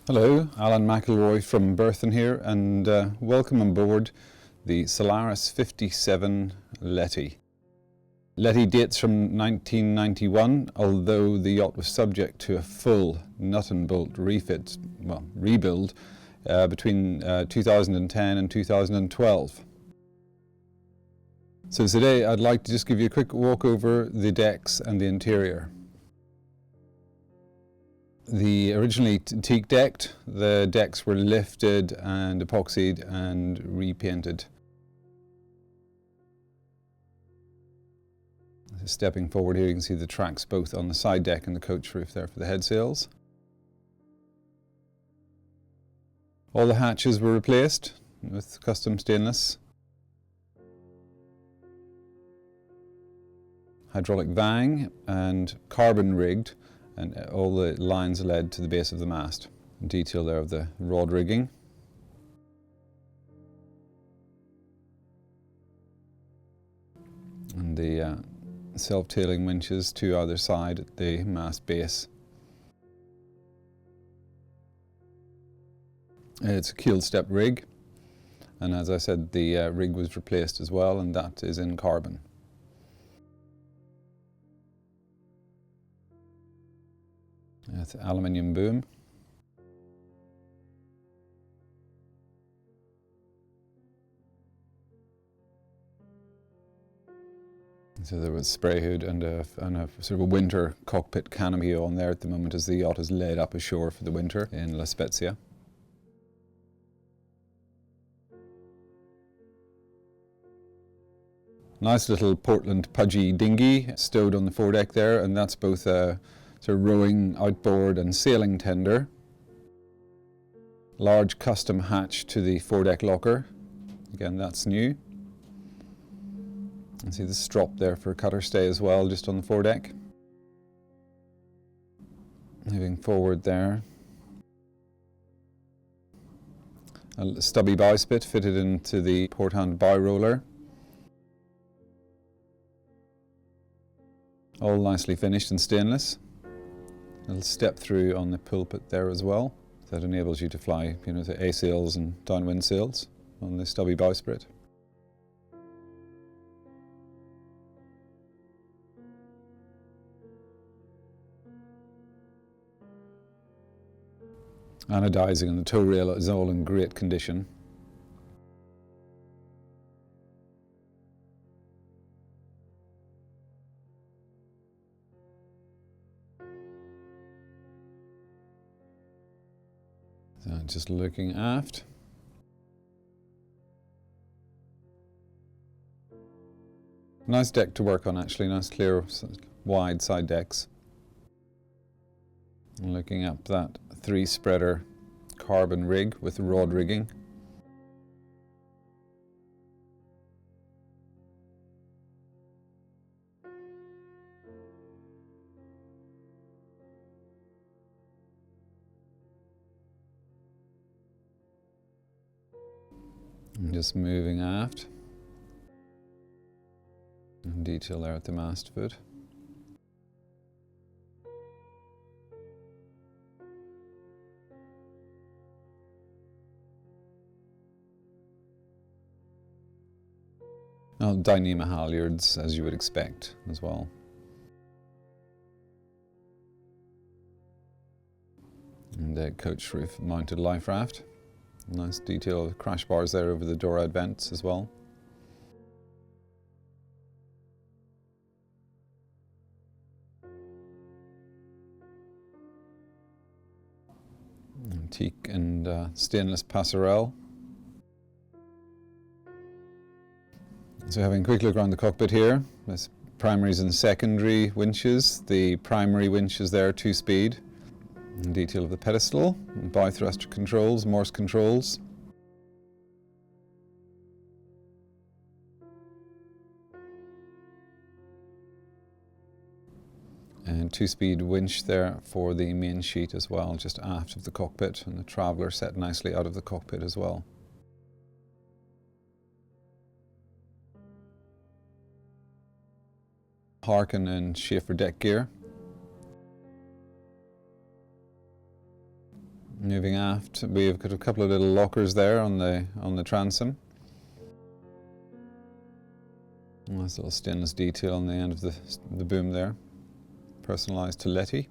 Hello, Alan McIlroy from Berthon here, and welcome on board the Solaris 57 LETI. LETI dates from 1991, although the yacht was subject to a full nut and bolt refit, rebuild, between 2010 and 2012. So today I'd like to just give you a quick walk over the decks and the interior. The originally teak decked, the decks were lifted and epoxied and repainted. Stepping forward here, you can see the tracks both on the side deck and the coach roof there for the head sails. All the hatches were replaced with custom stainless. Hydraulic vang and carbon rigged, and all the lines led to the base of the mast. Detail there of the rod rigging. And the self-tailing winches to either side at the mast base. It's a keel step rig, and as I said, the rig was replaced as well, and that is in carbon. That's aluminium boom. So there was spray hood and a sort of a winter cockpit canopy on there at the moment as the yacht is laid up ashore for the winter in La Spezia. Nice little Portland pudgy dinghy stowed on the foredeck there, and that's both a sort of rowing, outboard and sailing tender. Large custom hatch to the foredeck locker. Again, that's new. You can see the strop there for cutter stay as well, just on the foredeck. Moving forward there. A stubby bowsprit fitted into the port hand bow roller. All nicely finished in stainless. A little step through on the pulpit there as well. That enables you to fly, the A sails and downwind sails on the stubby bowsprit. Anodizing and the tow rail is all in great condition. So just looking aft. Nice deck to work on actually, nice clear wide side decks. And looking up that 3-spreader carbon rig with rod rigging. And just moving aft. And detail there at the mast foot. Now, Dyneema halyards, as you would expect as well. And a coach roof mounted life raft. Nice detail of crash bars there over the door out vents as well. Antique and stainless passerelle. So having a quick look around the cockpit here, there's primaries and secondary winches. The primary winch is there, 2-speed. Detail of the pedestal, bow thruster controls, Morse controls. And 2-speed winch there for the main sheet as well, just aft of the cockpit, and the traveller set nicely out of the cockpit as well. Harkin and Schaefer deck gear. Moving aft, we've got a couple of little lockers there on the transom. Nice little stainless detail on the end of the boom there, personalised to LETI.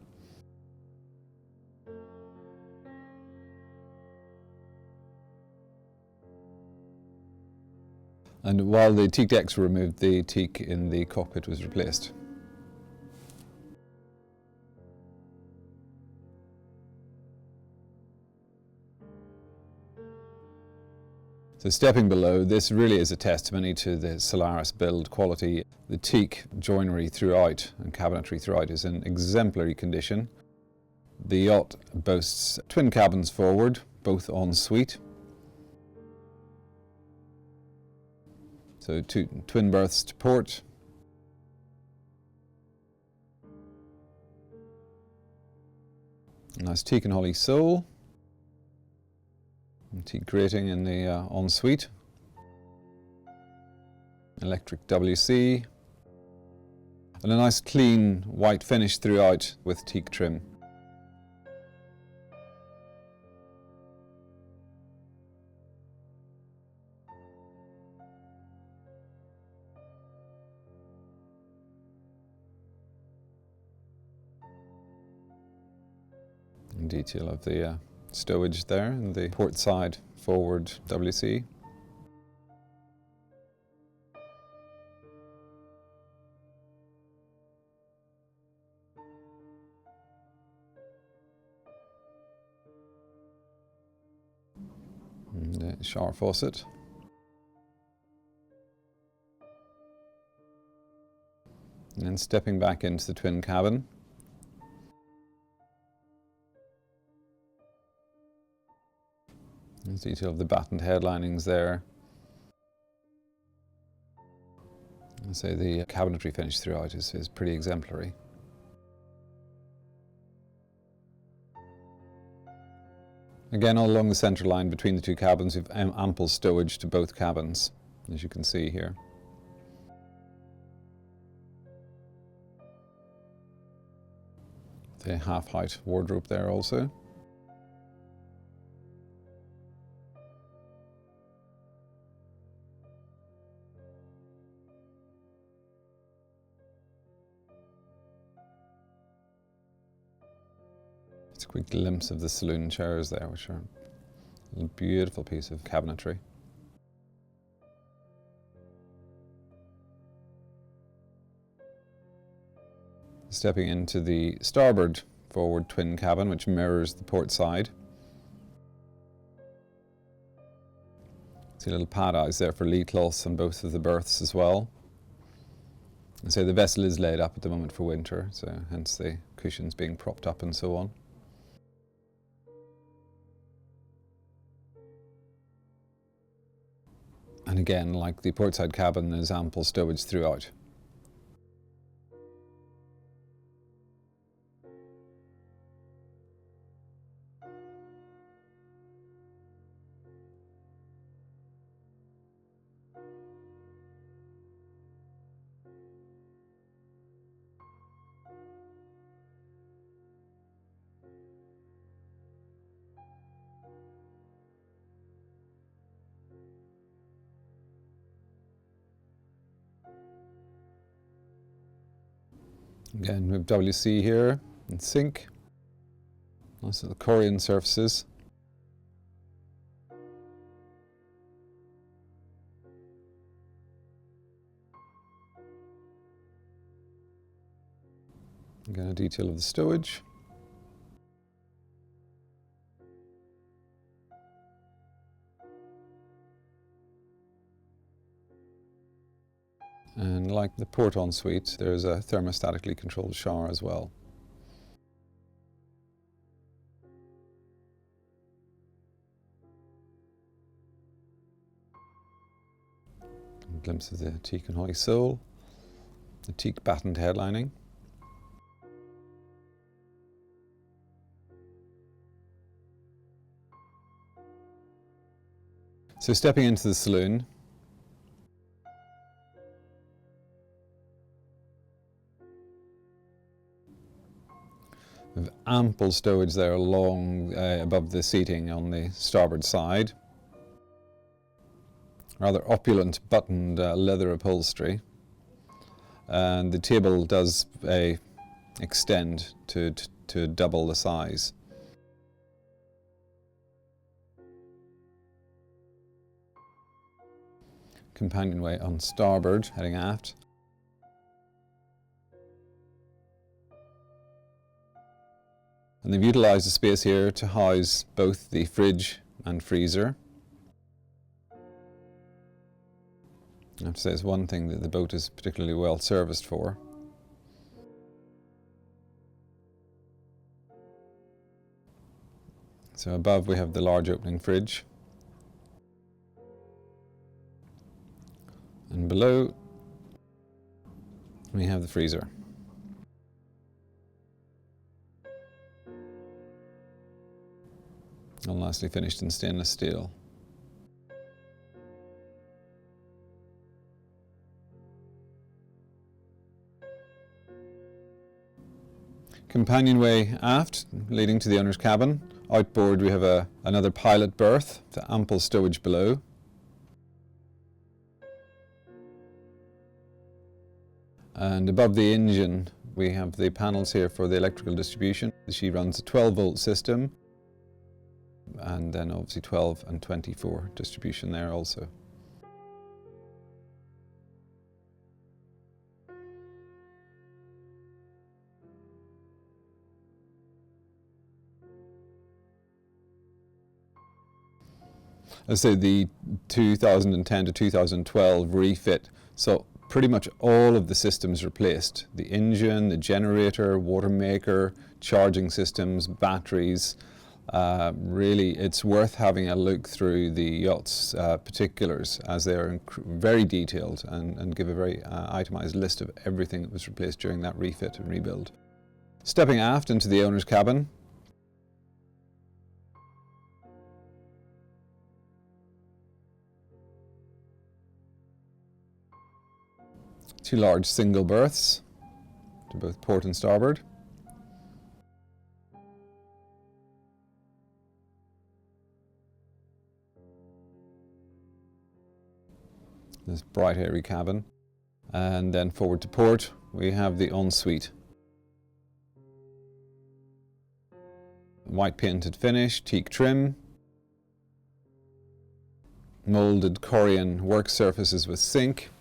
And while the teak decks were removed, the teak in the cockpit was replaced. So stepping below, this really is a testimony to the Solaris build quality. The teak joinery throughout and cabinetry throughout is in exemplary condition. The yacht boasts twin cabins forward, both en suite. So two twin berths to port. Nice teak and holly sole. Teak grating in the ensuite. Electric WC. And a nice clean white finish throughout with teak trim. And detail of the stowage there in the port side forward WC. And the shower faucet. And then stepping back into the twin cabin. There's detail of the battened headlinings there. I'd say the cabinetry finish throughout is pretty exemplary. Again, all along the centre line between the two cabins, we've ample stowage to both cabins, as you can see here. The half-height wardrobe there also. It's a quick glimpse of the saloon chairs there, which are a beautiful piece of cabinetry. Stepping into the starboard forward twin cabin, which mirrors the port side. See little pad eyes there for lee cloths on both of the berths as well. And so the vessel is laid up at the moment for winter, so hence the cushions being propped up and so on. And again, like the portside cabin, there's ample stowage throughout. Again, we have WC here and sink. Nice little Corian surfaces. Again, a detail of the stowage. And like the port ensuite, there's a thermostatically controlled shower as well. A glimpse of the teak and holly sole, the teak battened headlining. So stepping into the saloon, ample stowage there along above the seating on the starboard side. Rather opulent buttoned leather upholstery, and the table does extend to double the size. Companionway on starboard, heading aft. And they've utilised the space here to house both the fridge and freezer. I have to say it's one thing that the boat is particularly well serviced for. So above we have the large opening fridge. And below we have the freezer. All nicely finished in stainless steel. Companionway aft, leading to the owner's cabin. Outboard we have another pilot berth, with ample stowage below. And above the engine we have the panels here for the electrical distribution. She runs a 12-volt system, and then obviously 12 and 24 distribution there also. Let's say the 2010 to 2012 refit, so pretty much all of the systems replaced. The engine, the generator, water maker, charging systems, batteries. Really, it's worth having a look through the yacht's particulars, as they are very detailed and give a very itemised list of everything that was replaced during that refit and rebuild. Stepping aft into the owner's cabin. Two large single berths to both port and starboard. This bright airy cabin, and then forward to port we have the ensuite. White painted finish, teak trim, moulded Korean work surfaces with sink.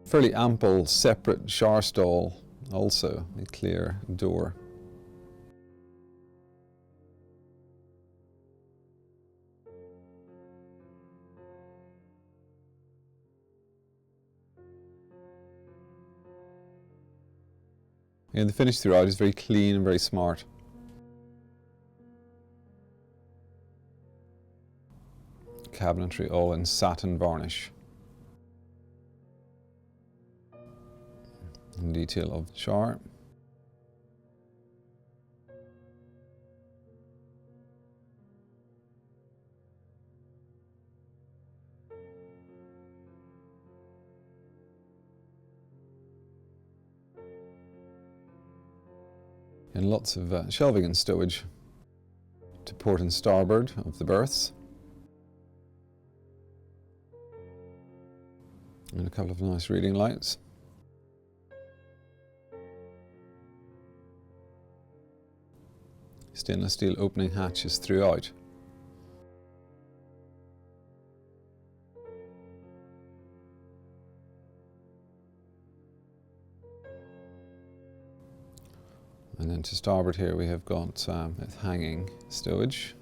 Fairly ample separate shower stall, also a clear door. And the finish throughout is very clean and very smart. Cabinetry all in satin varnish. And detail of the shower. And lots of shelving and stowage to port and starboard of the berths. And a couple of nice reading lights. Stainless steel opening hatches throughout. And then to starboard here we have got hanging stowage.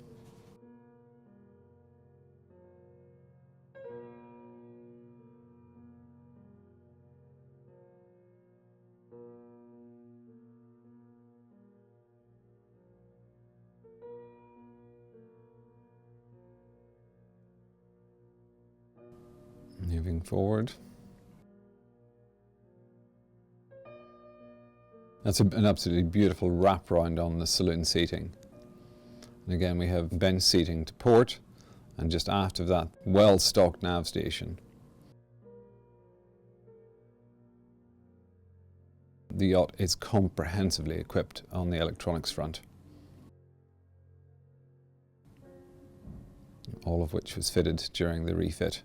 Moving forward. That's an absolutely beautiful wraparound on the saloon seating. And again we have bench seating to port, and just aft of that, well-stocked nav station. The yacht is comprehensively equipped on the electronics front, all of which was fitted during the refit.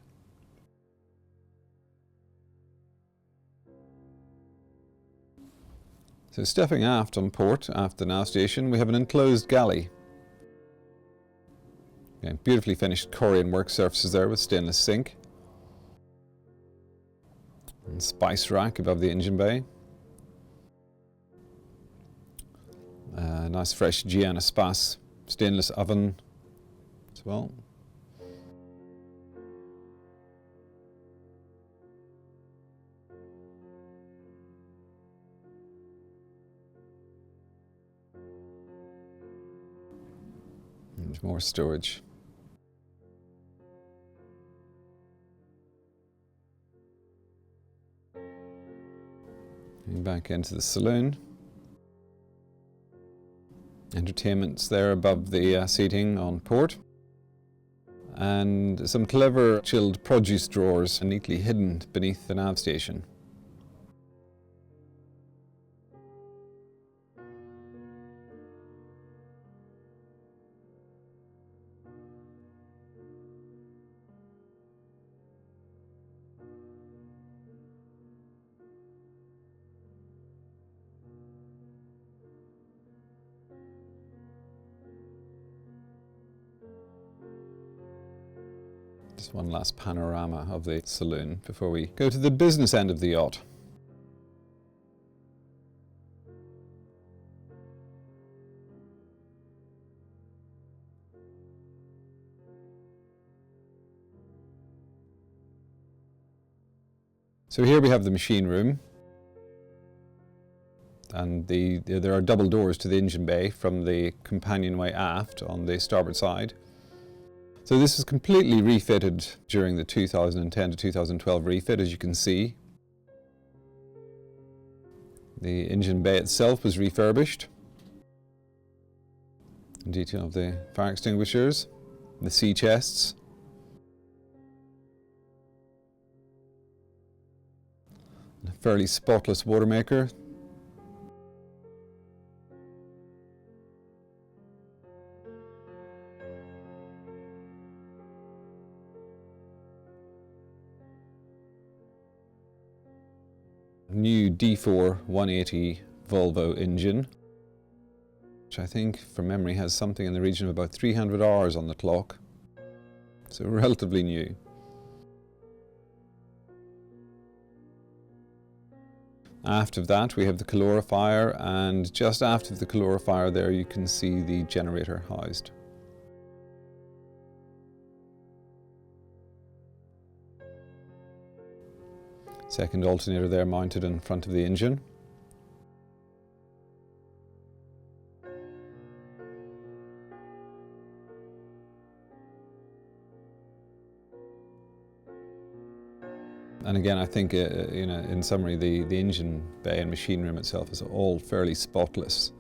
So stepping aft on port, aft the nav station, we have an enclosed galley. Again, beautifully finished Korean work surfaces there with stainless sink. And spice rack above the engine bay. Nice fresh Gianna Spas stainless oven as well. And more storage. And back into the saloon. Entertainment's there above the seating on port. And some clever chilled produce drawers neatly hidden beneath the nav station. Just one last panorama of the saloon before we go to the business end of the yacht. So here we have the machine room, and there are double doors to the engine bay from the companionway aft on the starboard side. So this was completely refitted during the 2010 to 2012 refit, as you can see. The engine bay itself was refurbished. In detail of the fire extinguishers, the sea chests. A fairly spotless water maker. New D4 180 Volvo engine, which I think from memory has something in the region of about 300 hours on the clock, so relatively new. Aft of that we have the calorifier, and just aft of the calorifier there you can see the generator housed. Second alternator there mounted in front of the engine. And again, I think, in summary, the engine bay and machine room itself is all fairly spotless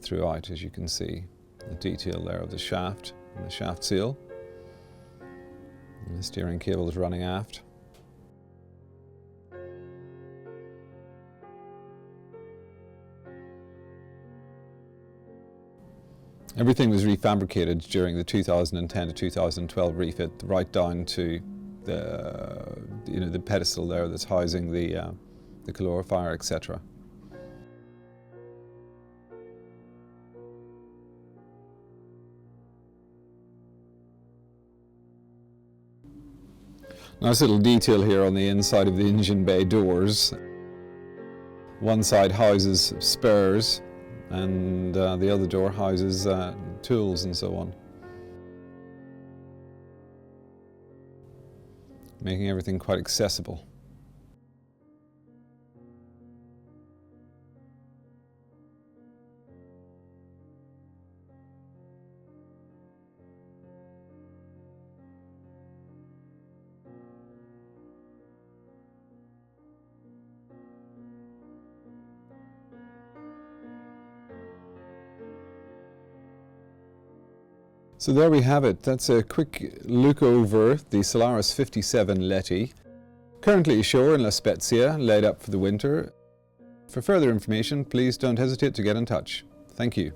throughout, as you can see. The detail there of the shaft and the shaft seal. And the steering cable is running aft. Everything was refabricated during the 2010 to 2012 refit, right down to the pedestal there that's housing the calorifier, etc. Nice little detail here on the inside of the engine bay doors. One side houses spares, and the other door houses tools and so on, making everything quite accessible. So there we have it. That's a quick look over the Solaris 57 LETI, currently ashore in La Spezia, laid up for the winter. For further information, please don't hesitate to get in touch. Thank you.